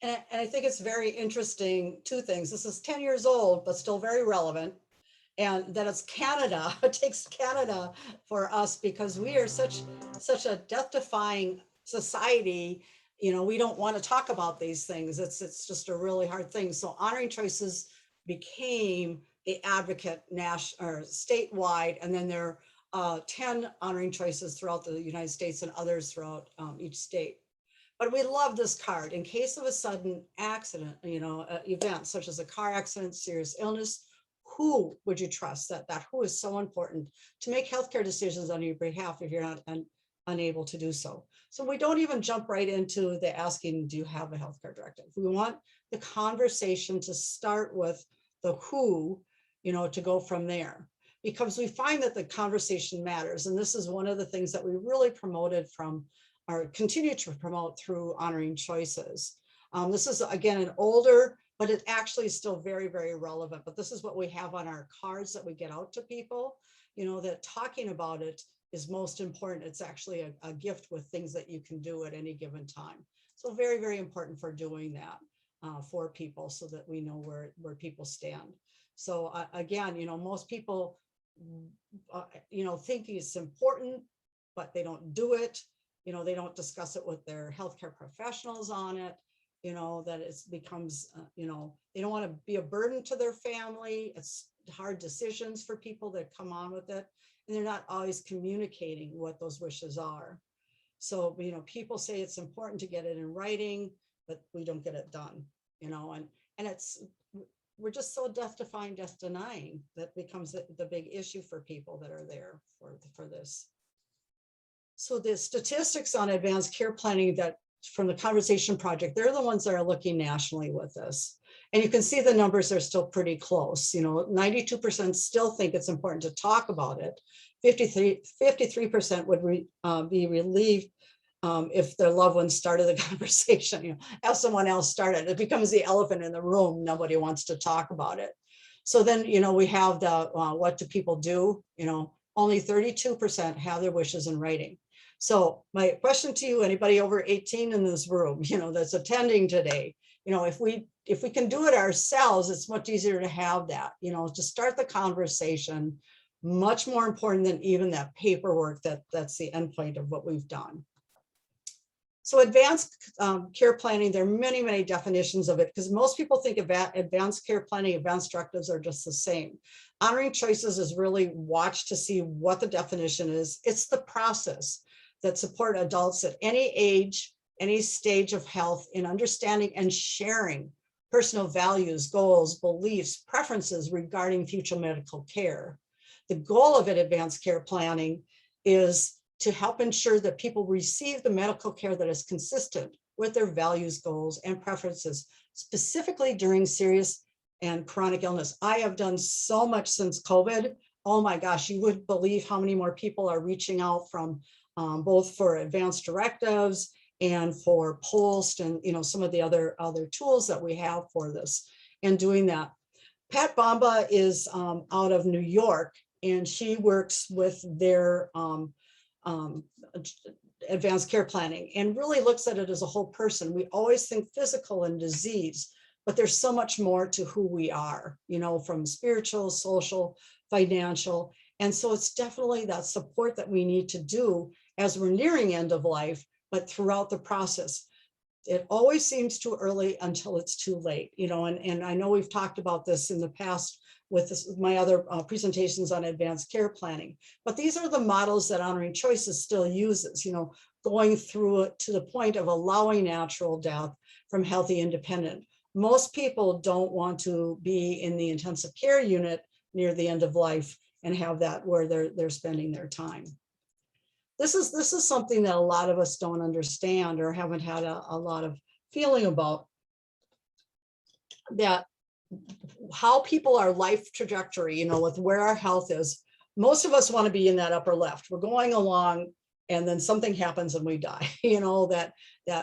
And I think it's very interesting, two things. This is 10 years old, but still very relevant. And that it's Canada. It takes Canada for us because we are such a death-defying society. We don't want to talk about these things. It's just a really hard thing. So honoring choices became the advocate national or statewide, and then there are 10 honoring choices throughout the United States and others throughout each state. But we love this card in case of a sudden accident, event such as a car accident, serious illness. Who would you trust? That who is so important to make healthcare decisions on your behalf if you're not unable to do so. So we don't even jump right into the asking, do you have a healthcare directive? We want the conversation to start with the who, to go from there, because we find that the conversation matters. And this is one of the things that we really promoted from or continue to promote through honoring choices. This is, again, an older, but it actually is still very, very relevant. But this is what we have on our cards that we get out to people, that talking about it is most important. It's actually a gift with things that you can do at any given time. So very, very important for doing that for people so that we know where people stand. So again, most people, think it's important, but they don't do it. They don't discuss it with their healthcare professionals on it, that it becomes, they don't want to be a burden to their family. It's hard decisions for people that come on with it, and they're not always communicating what those wishes are. So, people say it's important to get it in writing, but we don't get it done, and we're just so death-defying, death-denying that becomes the big issue for people that are there for this. So the statistics on advanced care planning that from the Conversation Project, they're the ones that are looking nationally with this. And you can see the numbers are still pretty close. 92% still think it's important to talk about it. 53% would be relieved if their loved ones started the conversation, have someone else start it. It becomes the elephant in the room. Nobody wants to talk about it. So then, we have the, what do people do? Only 32% have their wishes in writing. So my question to you, anybody over 18 in this room, that's attending today, if we can do it ourselves, it's much easier to have that, to start the conversation, much more important than even that paperwork that's the endpoint of what we've done. So advanced care planning, there are many, many definitions of it because most people think about advanced care planning, advanced directives are just the same. Honoring choices is really watch to see what the definition is. It's the process that support adults at any age, any stage of health in understanding and sharing personal values, goals, beliefs, preferences regarding future medical care. The goal of advanced care planning is to help ensure that people receive the medical care that is consistent with their values, goals, and preferences, specifically during serious and chronic illness. I have done so much since COVID. Oh my gosh, you wouldn't believe how many more people are reaching out from both for advanced directives and for POST and some of the other tools that we have for this and doing that. Pat Bomba is out of New York, and she works with their advanced care planning and really looks at it as a whole person. We always think physical and disease, but there's so much more to who we are, from spiritual, social, financial. And so it's definitely that support that we need to do as we're nearing end of life, but throughout the process. It always seems too early until it's too late, and I know we've talked about this in the past with my other presentations on advanced care planning, but these are the models that Honoring Choices still uses, going through it to the point of allowing natural death from healthy independent. Most people don't want to be in the intensive care unit near the end of life and have that where they're spending their time. This is something that a lot of us don't understand or haven't had a lot of feeling about, that how people are life trajectory, with where our health is. Most of us want to be in that upper left. We're going along and then something happens and we die, that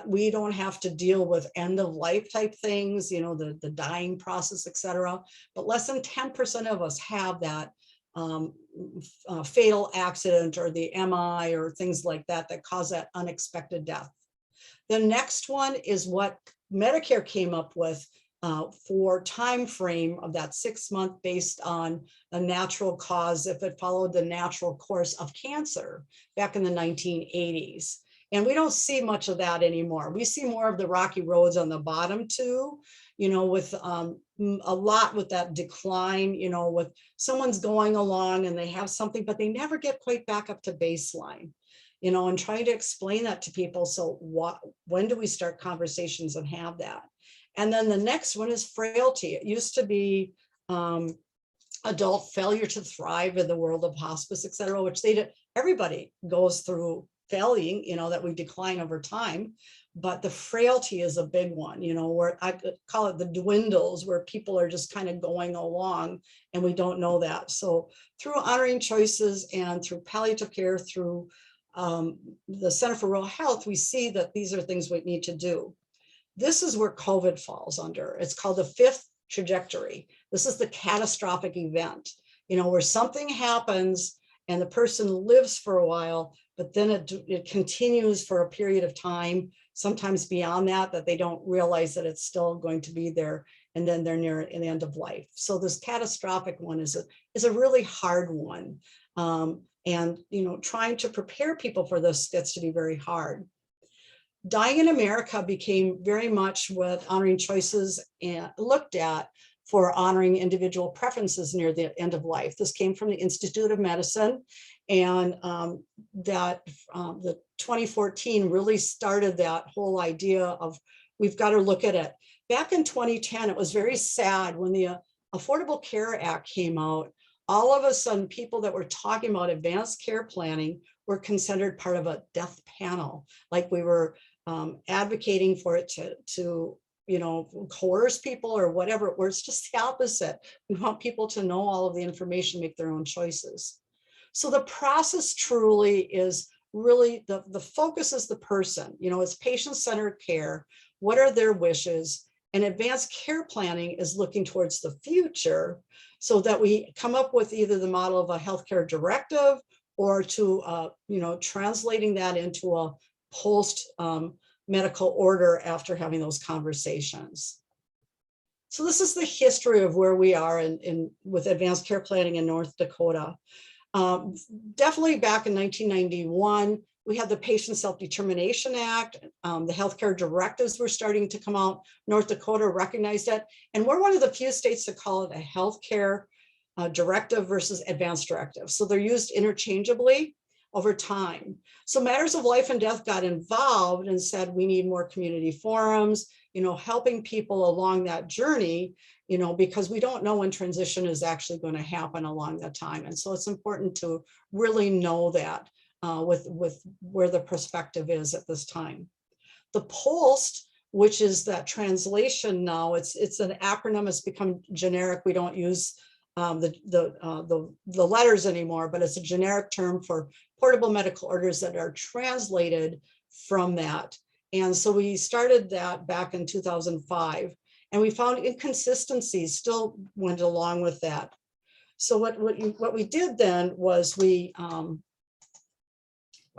we don't have to deal with end of life type things, the dying process, etc. But less than 10% of us have that fatal accident or the MI or things like that cause that unexpected death. The next one is what Medicare came up with for time frame of that 6 month based on a natural cause if it followed the natural course of cancer back in the 1980s. And we don't see much of that anymore. We see more of the rocky roads on the bottom too, with a lot with that decline, with someone's going along and they have something, but they never get quite back up to baseline, and trying to explain that to people. So when do we start conversations and have that? And then the next one is frailty. It used to be adult failure to thrive in the world of hospice, et cetera, which everybody goes through failing, that we decline over time. But the frailty is a big one, where I call it the dwindles, where people are just kind of going along and we don't know that. So through honoring choices and through palliative care, through the Center for Rural Health, we see that these are things we need to do. This is where COVID falls under. It's called the fifth trajectory. This is the catastrophic event, where something happens and the person lives for a while, but then it continues for a period of time, sometimes beyond that they don't realize that it's still going to be there, and then they're near the end of life. So this catastrophic one is a really hard one. And trying to prepare people for this gets to be very hard. Dying in America became very much what honoring choices and looked at for honoring individual preferences near the end of life. This came from the Institute of Medicine, and the 2014 really started that whole idea of we've got to look at it. Back in 2010, it was very sad when the Affordable Care Act came out. All of a sudden, people that were talking about advanced care planning were considered part of a death panel, like we were advocating for it to coerce people or whatever, where it's just the opposite. We want people to know all of the information, make their own choices. So the process truly is really the focus is the person, it's patient-centered care. What are their wishes? And advanced care planning is looking towards the future so that we come up with either the model of a healthcare directive or to, translating that into a post medical order after having those conversations. So this is the history of where we are with advanced care planning in North Dakota. Definitely back in 1991, we had the Patient Self-Determination Act. The healthcare directives were starting to come out. North Dakota recognized it. And we're one of the few states to call it a healthcare directive versus advanced directive. So they're used interchangeably over time. So matters of life and death got involved and said, we need more community forums, helping people along that journey, because we don't know when transition is actually going to happen along that time. And so it's important to really know that with where the perspective is at this time. The POST, which is that translation now, it's an acronym, it's become generic. We don't use the letters anymore, but it's a generic term for portable medical orders that are translated from that. And so we started that back in 2005, and we found inconsistencies still went along with that. So what we did then was why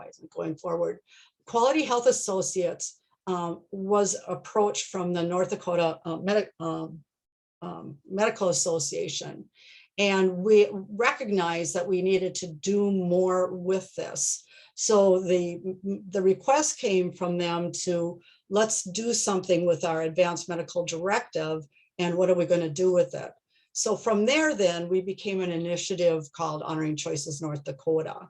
isn't it going forward? Quality Health Associates was approached from the North Dakota Medical Association. And we recognized that we needed to do more with this. So the request came from them to, let's do something with our advanced medical directive, and what are we going to do with it? So from there, then we became an initiative called Honoring Choices North Dakota.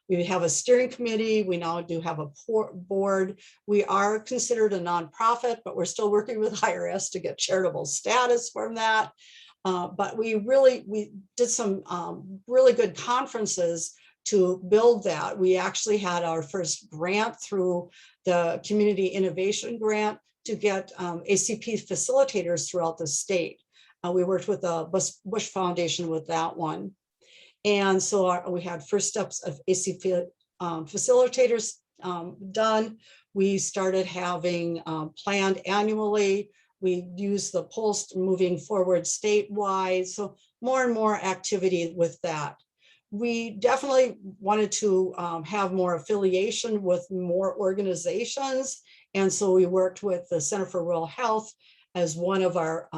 We have a steering committee. We now do have a board. We are considered a nonprofit, but we're still working with IRS to get charitable status from that. But we did some really good conferences to build that. We actually had our first grant through the Community Innovation Grant to get ACP facilitators throughout the state. We worked with the Bush Foundation with that one. And so we had first steps of ACP facilitators done. We started having planned annually. We use the POST moving forward statewide. So more and more activity with that. We definitely wanted to have more affiliation with more organizations And so we worked with the Center for Rural Health as one of our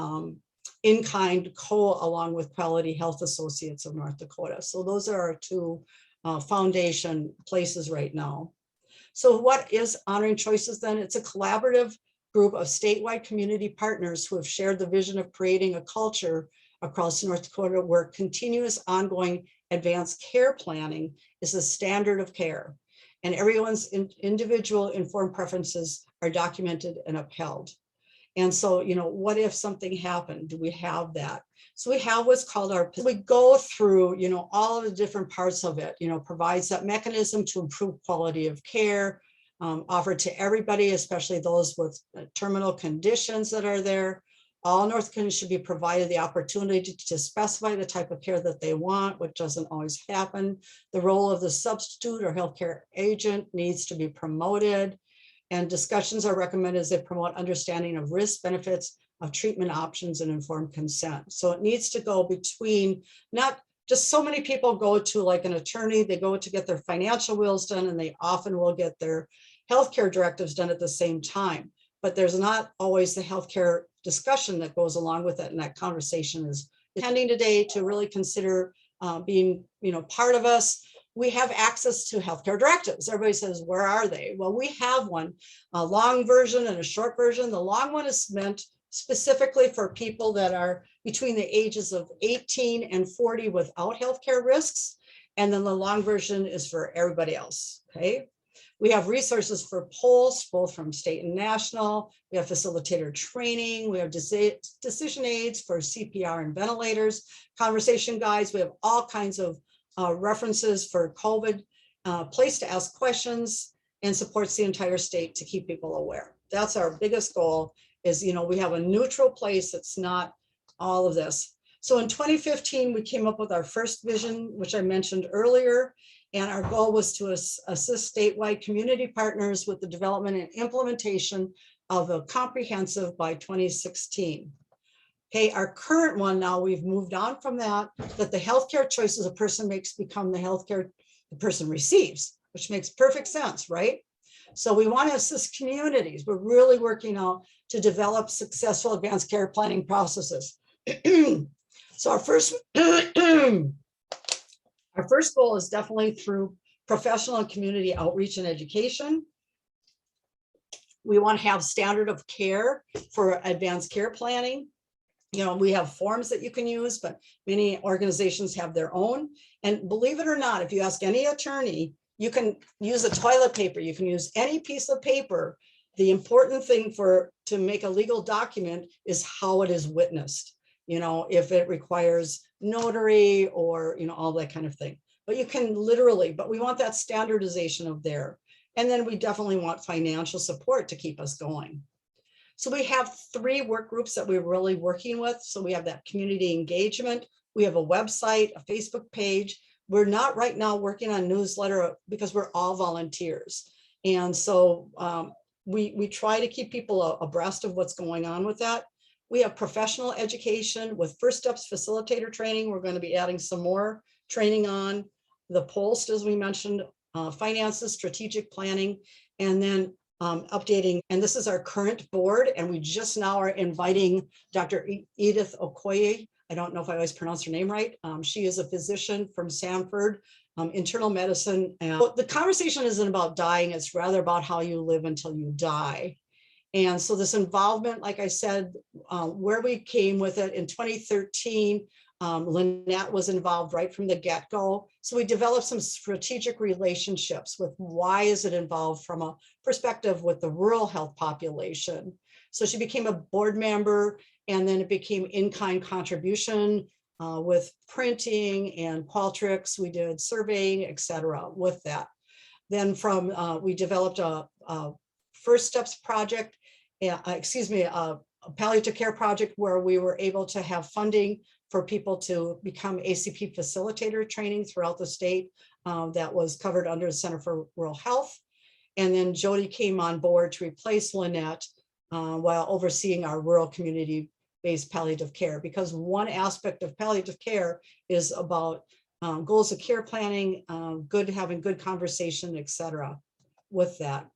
in-kind along with Quality Health Associates of North Dakota. So those are our two foundation places right now. So what is Honoring Choices then? It's a collaborative group of statewide community partners who have shared the vision of creating a culture across North Dakota where continuous ongoing advanced care planning is the standard of care, and everyone's individual informed preferences are documented and upheld. And so, you know, what if something happened? Do we have that? So we have what's called we go through, you know, all of the different parts of it, you know, provides that mechanism to improve quality of care, offered to everybody, especially those with terminal conditions that are there. All North Dakotans should be provided the opportunity to specify the type of care that they want, which doesn't always happen. The role of the substitute or healthcare agent needs to be promoted, and discussions are recommended as they promote understanding of risk, benefits of treatment options, and informed consent. So it needs to go between, not just so many people go to like an attorney, they go to get their financial wills done, and they often will get their healthcare directives done at the same time. But there's not always the healthcare discussion that goes along with it, and that conversation is attending today to really consider being, you know, part of us. We have access to healthcare directives. Everybody says, where are they? Well, we have one, a long version and a short version. The long one is meant specifically for people that are between the ages of 18 and 40 without healthcare risks. And then the long version is for everybody else, okay? We have resources for polls, both from state and national. We have facilitator training. We have decision aids for CPR and ventilators, conversation guides. We have all kinds of references for COVID, place to ask questions, and supports the entire state to keep people aware. That's our biggest goal is, you know, we have a neutral place that's not all of this. So in 2015, we came up with our first vision, which I mentioned earlier. And our goal was to assist statewide community partners with the development and implementation of a comprehensive by 2016. Okay, our current one now, we've moved on from that the healthcare choices a person makes become the healthcare the person receives, which makes perfect sense, right? So we want to assist communities. We're really working out to develop successful advanced care planning processes. So our first goal is definitely through professional and community outreach and education. We want to have standard of care for advanced care planning. You know, we have forms that you can use, but many organizations have their own. And believe it or not, if you ask any attorney, you can use a toilet paper, you can use any piece of paper. The important thing to make a legal document is how it is witnessed. You know, if it requires notary or, you know, all that kind of thing. But you can literally, but we want that standardization of there. And then we definitely want financial support to keep us going. So we have 3 work groups that we're really working with. So we have that community engagement. We have a website, a Facebook page. We're not right now working on newsletter because we're all volunteers. And so we try to keep people abreast of what's going on with that. We have professional education with First Steps facilitator training. We're going to be adding some more training on the post, as we mentioned, finances, strategic planning, and then updating. And this is our current board. And we just now are inviting Dr. Edith Okoye. I don't know if I always pronounce her name right. She is a physician from Sanford, internal medicine. And the conversation isn't about dying. It's rather about how you live until you die. And so this involvement, like I said, where we came with it in 2013, Lynette was involved right from the get-go. So we developed some strategic relationships with why is it involved from a perspective with the rural health population. So she became a board member, and then it became in-kind contribution with printing and Qualtrics. We did surveying, et cetera, with that. Then we developed a First Steps project, a palliative care project where we were able to have funding for people to become ACP facilitator training throughout the state that was covered under the Center for Rural Health. And then Jody came on board to replace Lynette while overseeing our rural community-based palliative care, because one aspect of palliative care is about goals of care planning, having good conversation, et cetera, with that.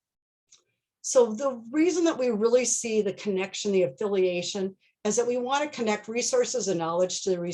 So the reason that we really see the connection, the affiliation, is that we want to connect resources and knowledge to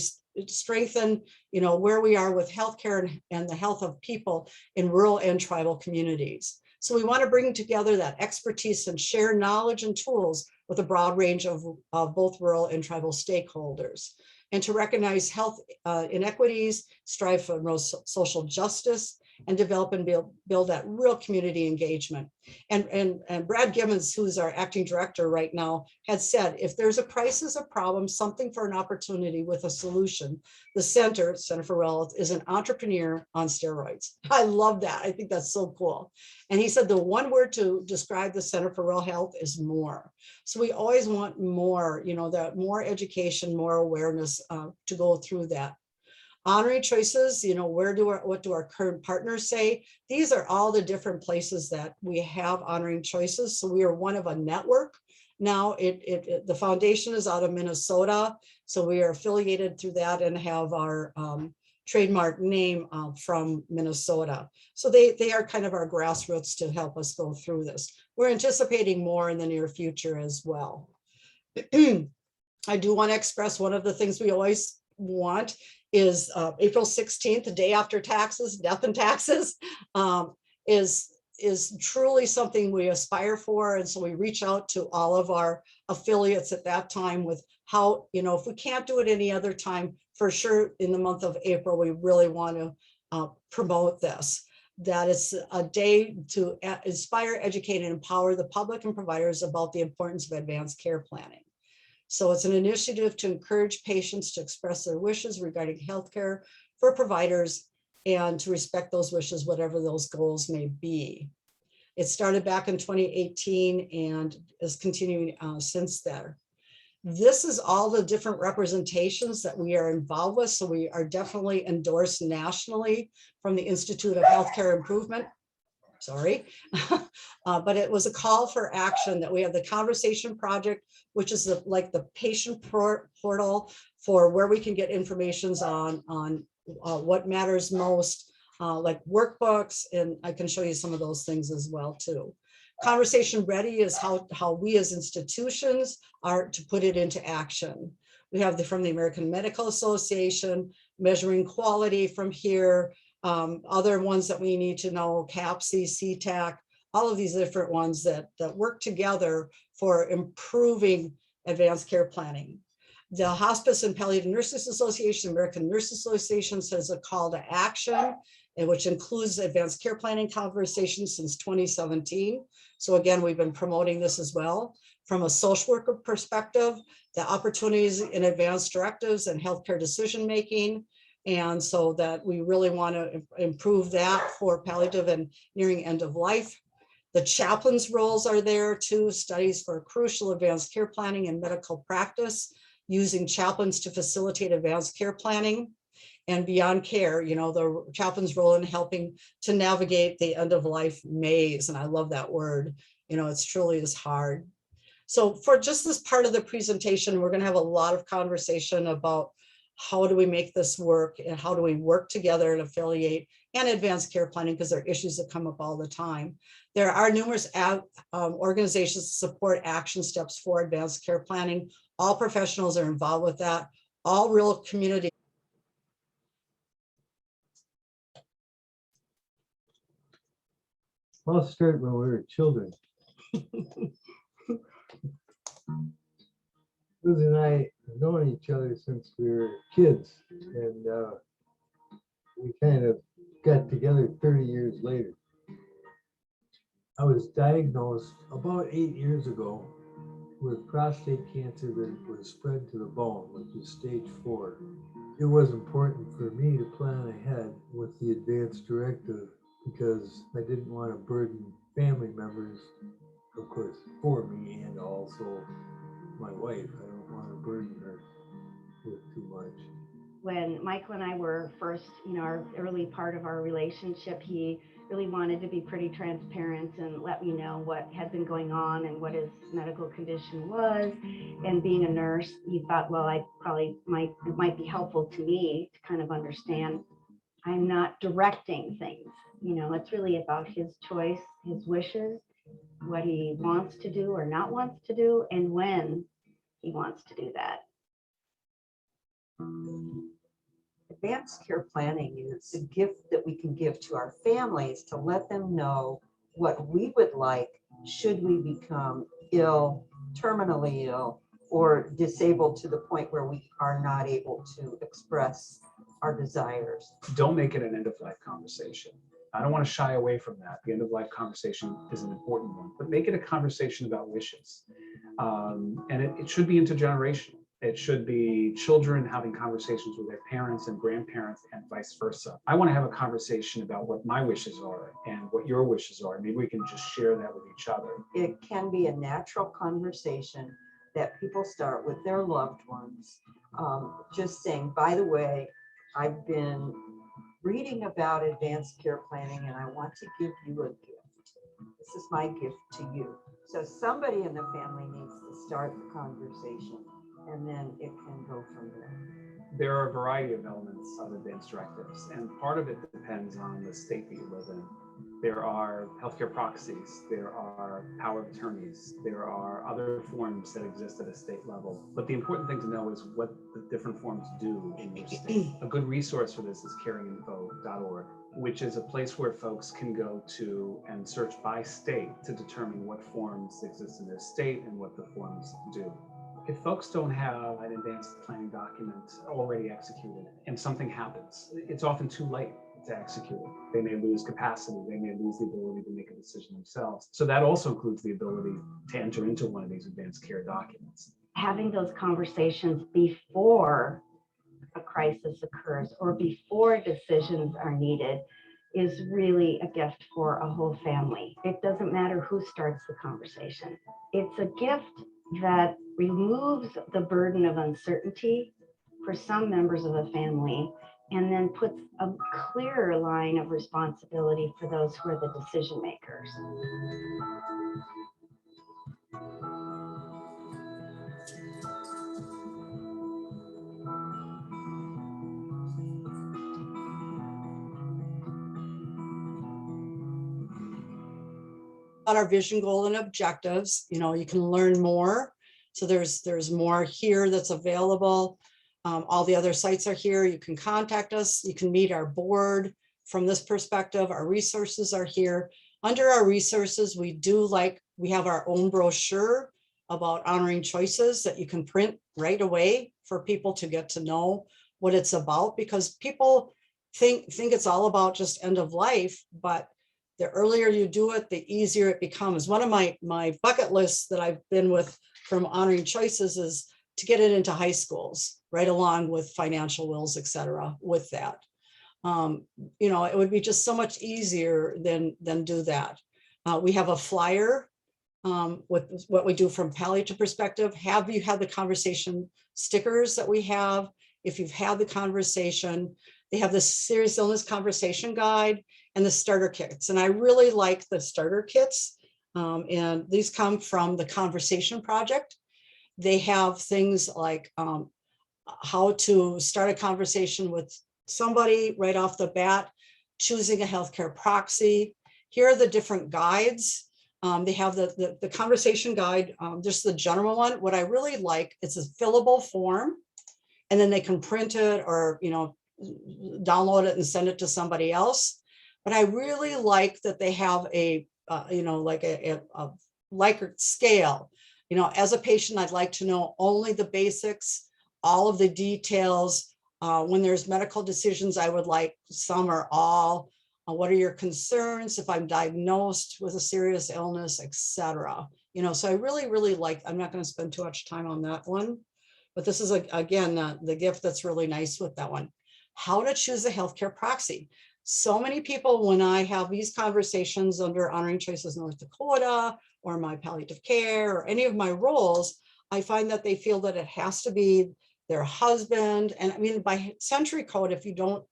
strengthen, where we are with healthcare and the health of people in rural and tribal communities. So we want to bring together that expertise and share knowledge and tools with a broad range of both rural and tribal stakeholders, and to recognize health inequities, strive for social justice, and develop and build that real community engagement. And Brad Gibbons, who's our acting director right now, had said, if there's a crisis, a problem, something for an opportunity with a solution, the Center for Rural Health is an entrepreneur on steroids. I love that. I think that's so cool. And he said the one word to describe the Center for Rural Health is more. So we always want more, that more education, more awareness to go through that. Honoring choices, what do our current partners say? These are all the different places that we have honoring choices. So we are one of a network. Now the foundation is out of Minnesota. So we are affiliated through that and have our trademark name from Minnesota. So they are kind of our grassroots to help us go through this. We're anticipating more in the near future as well. I do want to express one of the things we always want is April 16th, the day after taxes, death and taxes, is truly something we aspire for. And so we reach out to all of our affiliates at that time with how, if we can't do it any other time, for sure in the month of April, we really want to promote this. That it's a day to inspire, educate, and empower the public and providers about the importance of advanced care planning. So it's an initiative to encourage patients to express their wishes regarding healthcare for providers and to respect those wishes, whatever those goals may be. It started back in 2018 and is continuing since then. This is all the different representations that we are involved with. So we are definitely endorsed nationally from the Institute of Healthcare Improvement. Sorry, but it was a call for action that we have the Conversation Project, which is like the patient portal for where we can get information on what matters most, like workbooks, and I can show you some of those things as well too. Conversation Ready is how we as institutions are to put it into action. We have from the American Medical Association, Measuring Quality from here, other ones that we need to know, CAPC, CTAC, all of these different ones that work together for improving advanced care planning. The Hospice and Palliative Nurses Association, American Nurses Association, says a call to action, which includes advanced care planning conversations since 2017. So again, we've been promoting this as well. From a social worker perspective, the opportunities in advanced directives and healthcare decision-making. And so that we really want to improve that for palliative and nearing end of life. The chaplain's roles are there too, studies for crucial advanced care planning and medical practice, using chaplains to facilitate advanced care planning. And beyond care, the chaplain's role in helping to navigate the end of life maze. And I love that word, it's truly is hard. So for just this part of the presentation, we're going to have a lot of conversation about how do we make this work and how do we work together and affiliate and advanced care planning, because there are issues that come up all the time. There are numerous organizations that support action steps for advanced care planning. All professionals are involved with that. All real community. I'll start when we were children. Liz and I have known each other since we were kids, and we kind of got together 30 years later. I was diagnosed about 8 years ago with prostate cancer that was spread to the bone, which is stage 4. It was important for me to plan ahead with the advanced directive because I didn't want to burden family members, of course, for me, and also my wife. I don't want to burden her with too much. When Michael and I were first, our early part of our relationship, he really wanted to be pretty transparent and let me know what had been going on and what his medical condition was. And being a nurse, he thought, well, it might be helpful to me to kind of understand I'm not directing things. It's really about his choice, his wishes. what he wants to do or not wants to do, and when he wants to do that. Advanced care planning is a gift that we can give to our families to let them know what we would like should we become ill, terminally ill, or disabled to the point where we are not able to express our desires. Don't make it an end-of-life conversation. I don't want to shy away from that. The end-of-life conversation is an important one, but make it a conversation about wishes. And it should be intergenerational. It should be children having conversations with their parents and grandparents and vice versa. I want to have a conversation about what my wishes are and what your wishes are. Maybe we can just share that with each other. It can be a natural conversation that people start with their loved ones. Just saying, by the way, I've been reading about advanced care planning and I want to give you a gift. This is my gift to you. So somebody in the family needs to start the conversation, and then it can go from there. There are a variety of elements of advanced directives, and part of it depends on the state that you live in. There are healthcare proxies, there are power of attorneys, there are other forms that exist at a state level. But the important thing to know is what the different forms do in your state. A good resource for this is caringinfo.org, which is a place where folks can go to and search by state to determine what forms exist in their state and what the forms do. If folks don't have an advanced planning document already executed and something happens, it's often too late to execute it. They may lose capacity, they may lose the ability to make a decision themselves. So that also includes the ability to enter into one of these advanced care documents. Having those conversations before a crisis occurs or before decisions are needed is really a gift for a whole family. It doesn't matter who starts the conversation. It's a gift that removes the burden of uncertainty for some members of the family and then puts a clearer line of responsibility for those who are the decision makers. On our vision, goal, and objectives, you can learn more. So there's more here that's available. All the other sites are here. You can contact us. You can meet our board from this perspective. Our resources are here. Under our resources, we have our own brochure about honoring choices that you can print right away for people to get to know what it's about, because people think it's all about just end of life, but the earlier you do it, the easier it becomes. One of my bucket lists that I've been with from honoring choices is to get it into high schools, right along with financial wills, et cetera, with that. It would be just so much easier than do that. We have a flyer with what we do from Palliative perspective. Have you had the conversation stickers that we have? If you've had the conversation, they have the serious illness conversation guide and the starter kits. And I really like the starter kits. And these come from the Conversation Project. They have things like how to start a conversation with somebody right off the bat, choosing a healthcare proxy. Here are the different guides. They have the conversation guide, just the general one. What I really like, it's a fillable form, and then they can print it or download it and send it to somebody else. But I really like that they have a Likert scale. As a patient, I'd like to know only the basics, all of the details. When there's medical decisions, I would like some or all. What are your concerns if I'm diagnosed with a serious illness, etc. So I really, really like, I'm not going to spend too much time on that one, but this is, again, the gift that's really nice with that one. How to choose a healthcare proxy. So many people, when I have these conversations under Honoring Choices North Dakota or my palliative care or any of my roles, I find that they feel that it has to be their husband. And I mean, by century code, if you don't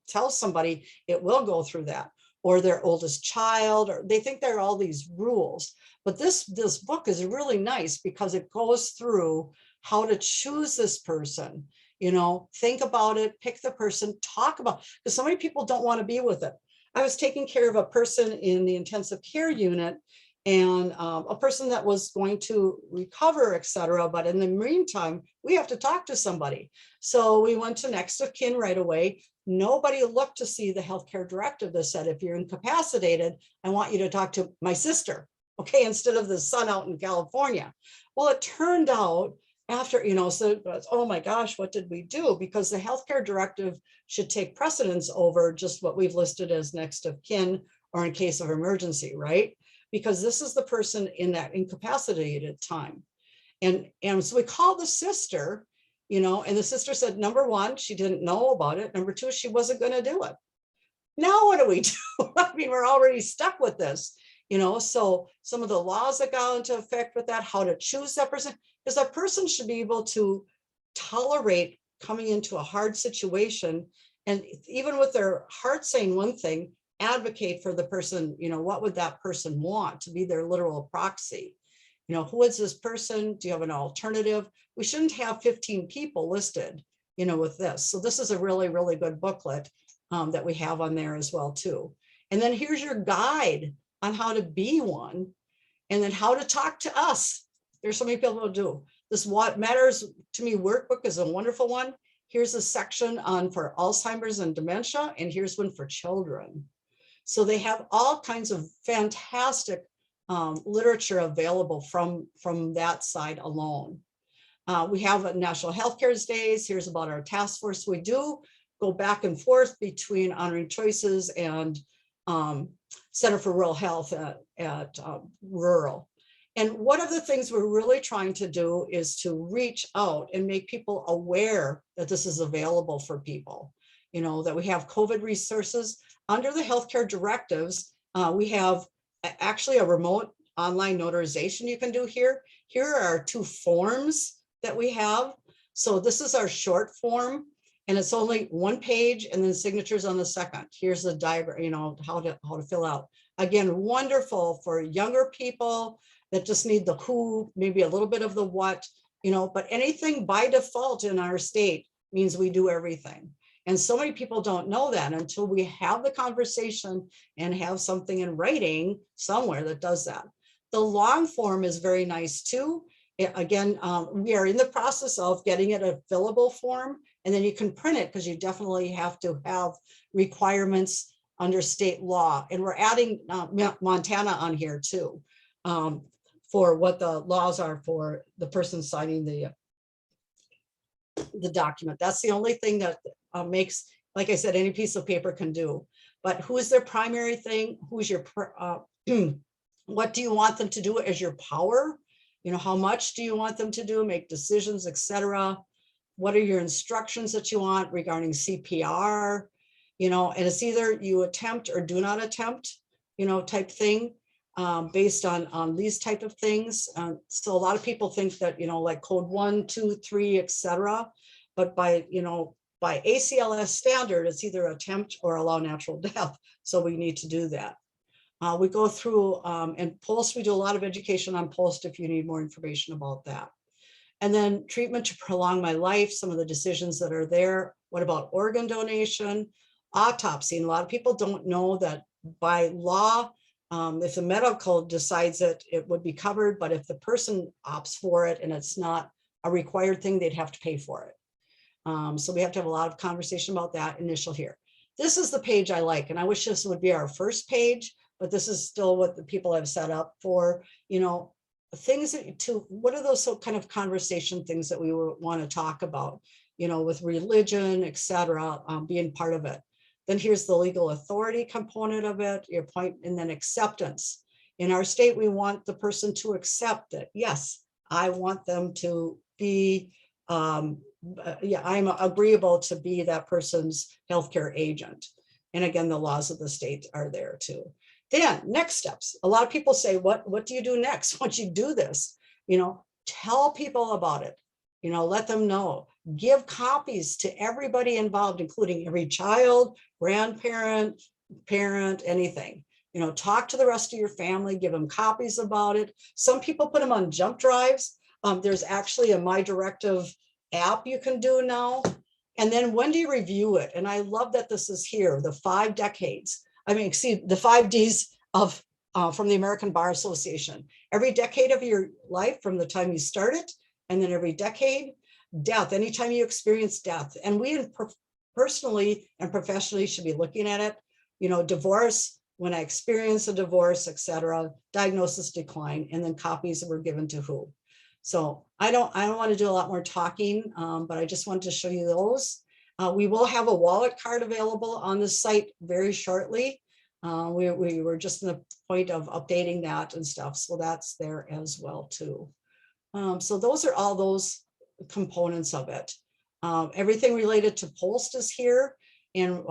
tell somebody, it will go through that, or their oldest child, or they think there are all these rules. But this book is really nice because it goes through how to choose this person. Think about it, pick the person, talk about, because so many people don't want to be with it. I was taking care of a person in the intensive care unit, and a person that was going to recover, et cetera. But in the meantime, we have to talk to somebody. So we went to next of kin right away. Nobody looked to see the healthcare directive that said, if you're incapacitated, I want you to talk to my sister, okay, instead of the son out in California. Well, it turned out after, so oh my gosh, what did we do? Because the healthcare directive should take precedence over just what we've listed as next of kin or in case of emergency, right? Because this is the person in that incapacitated time. And so we called the sister, and the sister said, number one, she didn't know about it. Number two, she wasn't going to do it. Now what do we do? I mean, we're already stuck with this, so some of the laws that got into effect with that, how to choose that person, because that person should be able to tolerate coming into a hard situation. And even with their heart saying one thing, advocate for the person, what would that person want to be their literal proxy? Who is this person? Do you have an alternative? We shouldn't have 15 people listed, with this. So this is a really, really good booklet that we have on there as well too. And then here's your guide on how to be one, and then how to talk to us. There's so many people who do this. What Matters to Me workbook is a wonderful one. Here's a section on for Alzheimer's and dementia, and here's one for children. So they have all kinds of fantastic literature available from that side alone. We have National Healthcare Days. Here's about our task force. We do go back and forth between Honoring Choices and Center for Rural Health at Rural. And one of the things we're really trying to do is to reach out and make people aware that this is available for people, that we have COVID resources. Under the healthcare directives, we have actually a remote online notarization you can do here. Here are our 2 forms that we have. So this is our short form, and it's only 1 page and then signatures on the second. Here's the diagram, how to fill out. Again, wonderful for younger people that just need the who, maybe a little bit of the what, but anything by default in our state means we do everything. And so many people don't know that until we have the conversation and have something in writing somewhere that does that. The long form is very nice too. Again, we are in the process of getting it a fillable form, and then you can print it because you definitely have to have requirements under state law. And we're adding Montana on here too, for what the laws are for the person signing the document. That's the only thing that makes, like I said, any piece of paper can do. But who is their primary thing? Who's your, what do you want them to do as your power? How much do you want them to do, make decisions, etc. What are your instructions that you want regarding CPR? And it's either you attempt or do not attempt, type thing, based on these type of things. So a lot of people think that, like code 1, 2, 3, etc. But by ACLS standard, it's either attempt or allow natural death. So we need to do that. We go through and POST, we do a lot of education on POST if you need more information about that. And then treatment to prolong my life, some of the decisions that are there. What about organ donation? Autopsy, and a lot of people don't know that by law, if the medical decides it would be covered, but if the person opts for it and it's not a required thing, they'd have to pay for it. So we have to have a lot of conversation about that initial here. This is the page I like, and I wish this would be our first page, but this is still what the people have set up for, things to, what are those kind of conversation things that we want to talk about, with religion, etc., being part of it. Then here's the legal authority component of it, your point, and then acceptance. In our state, we want the person to accept that, yes, I want them to be, I'm agreeable to be that person's healthcare agent. And again, the laws of the state are there too. Then next steps. A lot of people say, what do you do next once you do this? Tell people about it. Let them know. Give copies to everybody involved, including every child, grandparent, parent, anything. Talk to the rest of your family, give them copies about it. Some people put them on jump drives. There's actually a My Directive app you can do now. And then when do you review it? And I love that this is here, the 5 decades. the 5 Ds of from the American Bar Association. Every decade of your life from the time you started, and then every decade, death, anytime you experience death. And we personally and professionally should be looking at it, divorce, when I experience a divorce, etc., diagnosis, decline, and then copies were given to who. So I don't want to do a lot more talking, but I just wanted to show you those. We will have a wallet card available on the site very shortly. We were just in the point of updating that and stuff, so that's there as well too. So those are all those components of it. Everything related to POST is here, and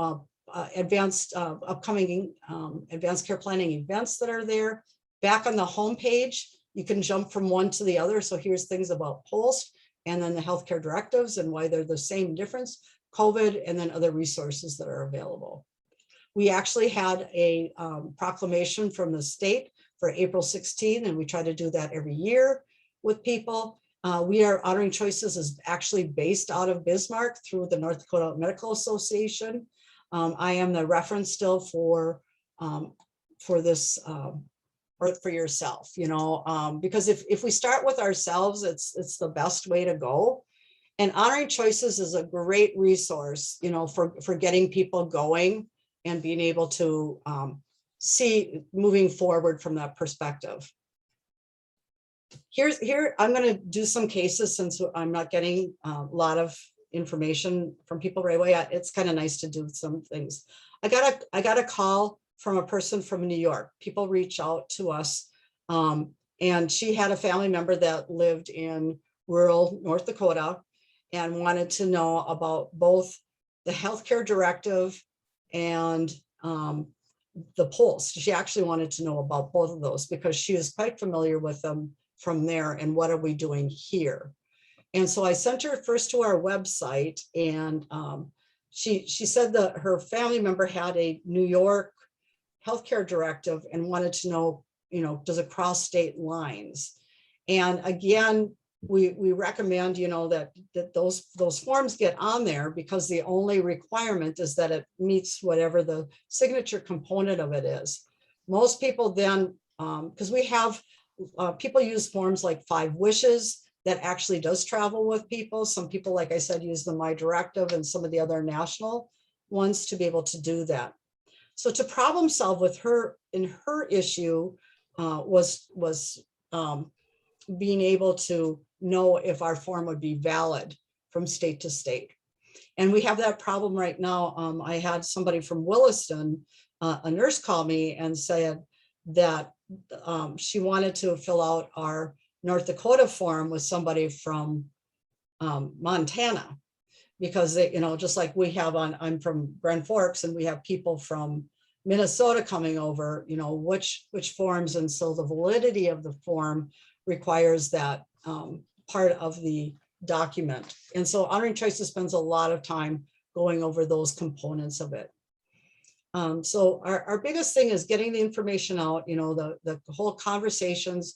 advanced upcoming advanced care planning events that are there. Back on the home page, you can jump from one to the other. So here's things about POST, and then the healthcare directives and why they're the same difference, COVID, and then other resources that are available. We actually had a proclamation from the state for April 16, and we try to do that every year with people. We are Honoring Choices is actually based out of Bismarck through the North Dakota Medical Association. I am the reference still for this, or for yourself, because if we start with ourselves, it's the best way to go. And Honoring Choices is a great resource, for getting people going and being able to see moving forward from that perspective. Here, I'm going to do some cases since I'm not getting a lot of information from people right away. It's kind of nice to do some things. I got a call from a person from New York. People reach out to us, and she had a family member that lived in rural North Dakota and wanted to know about both the healthcare directive and the POST. She actually wanted to know about both of those because she is quite familiar with them from there and what are we doing here. And so I sent her first to our website, and she said that her family member had a New York healthcare directive and wanted to know, does it cross state lines? And again, we recommend, that those forms get on there, because the only requirement is that it meets whatever the signature component of it is. Most people then, because we have people use forms like 5 Wishes that actually does travel with people. Some people, like I said, use the My Directive and some of the other national ones to be able to do that. So to problem solve with her in her issue was being able to know if our form would be valid from state to state. And we have that problem right now. I had somebody from Williston, a nurse, call me and said that she wanted to fill out our North Dakota form with somebody from Montana, because they, just like we have I'm from Grand Forks, and we have people from Minnesota coming over, which forms. And so the validity of the form requires that part of the document. And so Honoring Choices spends a lot of time going over those components of it. So our biggest thing is getting the information out, the whole conversations,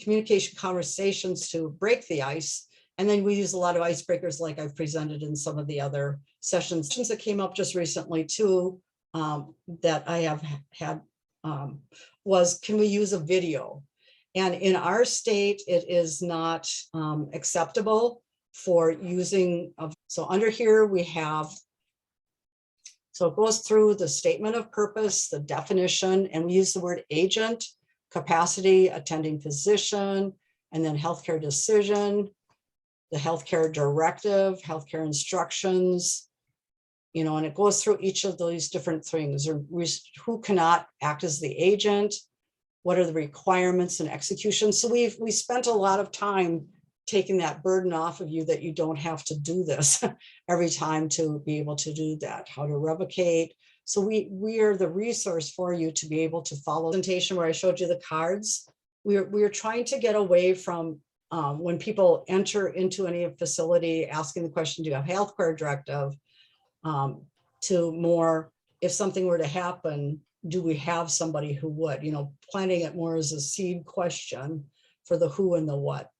communication conversations to break the ice. And then we use a lot of icebreakers like I've presented in some of the other sessions that came up just recently too, that I have had, was, can we use a video? And in our state, it is not acceptable for using. So under here we have, so it goes through the statement of purpose, the definition, and we use the word agent, capacity, attending physician, and then healthcare decision, the healthcare directive, healthcare instructions, and it goes through each of these different things, or who cannot act as the agent, what are the requirements and execution. So we spent a lot of time taking that burden off of you, that you don't have to do this every time to be able to do that, how to revocate. So we are the resource for you to be able to follow the presentation where I showed you the cards. We're trying to get away from when people enter into any facility asking the question, do you have a healthcare directive, to more, if something were to happen, do we have somebody who would, planting it more as a seed question for the who and the what.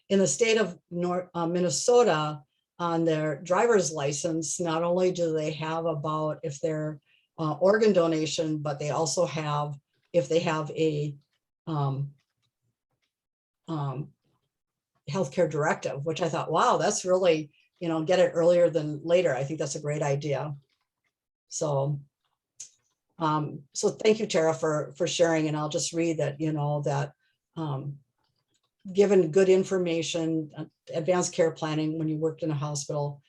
In the state of Minnesota, on their driver's license, not only do they have about if they're organ donation, but they also have, if they have a healthcare directive, which I thought, wow, that's really, get it earlier than later. I think that's a great idea. So, so thank you, Tara, for sharing. And I'll just read that, that given good information, advanced care planning when you worked in a hospital,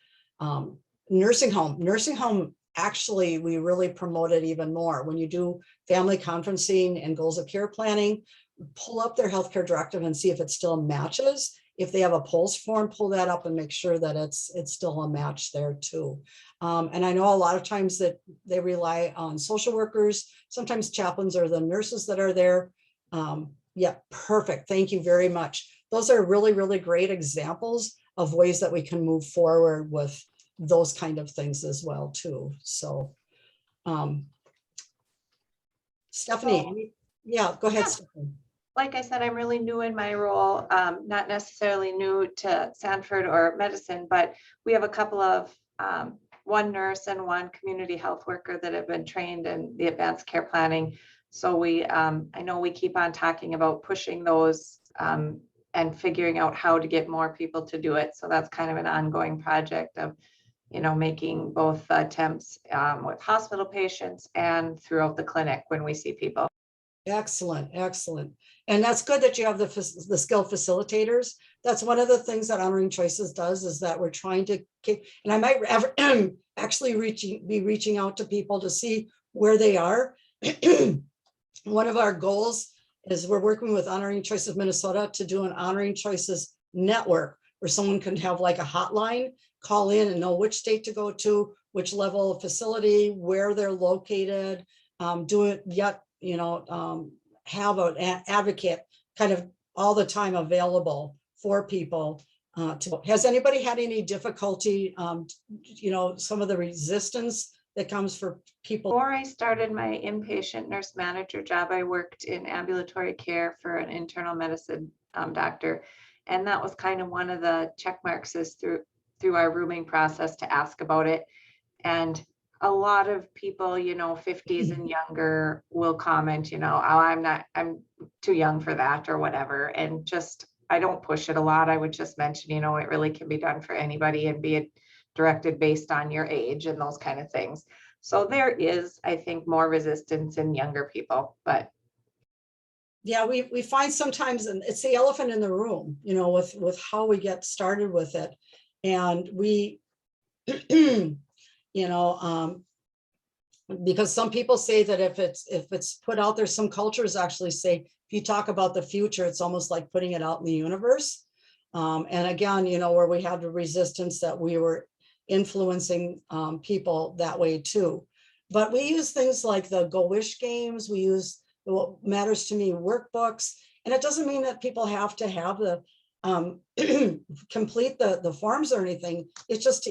nursing home, actually, we really promote it even more. When you do family conferencing and goals of care planning, pull up their healthcare directive and see if it still matches. If they have a pulse form, pull that up and make sure that it's still a match there too. And I know a lot of times that they rely on social workers, sometimes chaplains or the nurses that are there. Yeah, perfect. Thank you very much. Those are really, really great examples of ways that we can move forward with those kind of things as well too. So, Stephanie, yeah, go ahead, Yeah. Stephanie. Like I said, I'm really new in my role, not necessarily new to Sanford or medicine, but we have a couple of one nurse and one community health worker that have been trained in the advanced care planning. So we, I know we keep on talking about pushing those and figuring out how to get more people to do it. So that's kind of an ongoing project of, making both attempts with hospital patients and throughout the clinic when we see people. Excellent, excellent. And that's good that you have the skilled facilitators. That's one of the things that Honoring Choices does, is that we're trying to keep, and I might actually be reaching out to people to see where they are. One of our goals is we're working with Honoring Choices Minnesota to do an Honoring Choices network where someone can have like a hotline, call in and know which state to go to, which level of facility, where they're located, do it yet, have an advocate kind of all the time available for people. Has anybody had any difficulty, some of the resistance that comes for people? Before I started my inpatient nurse manager job, I worked in ambulatory care for an internal medicine doctor. And that was kind of one of the check marks is through our rooming process to ask about it. And a lot of people, 50s and younger will comment, oh, I'm too young for that or whatever. And just, I don't push it a lot. I would just mention, it really can be done for anybody and be directed based on your age and those kind of things. So there is, I think, more resistance in younger people, but. Yeah, we find sometimes, and it's the elephant in the room, with how we get started with it. And we, because some people say that if it's put out there, some cultures actually say, if you talk about the future, it's almost like putting it out in the universe. And again, where we had the resistance that we were influencing people that way too. But we use things like the Go Wish games. We use the What Matters to Me workbooks. And it doesn't mean that people have to have the complete the forms or anything. It's just to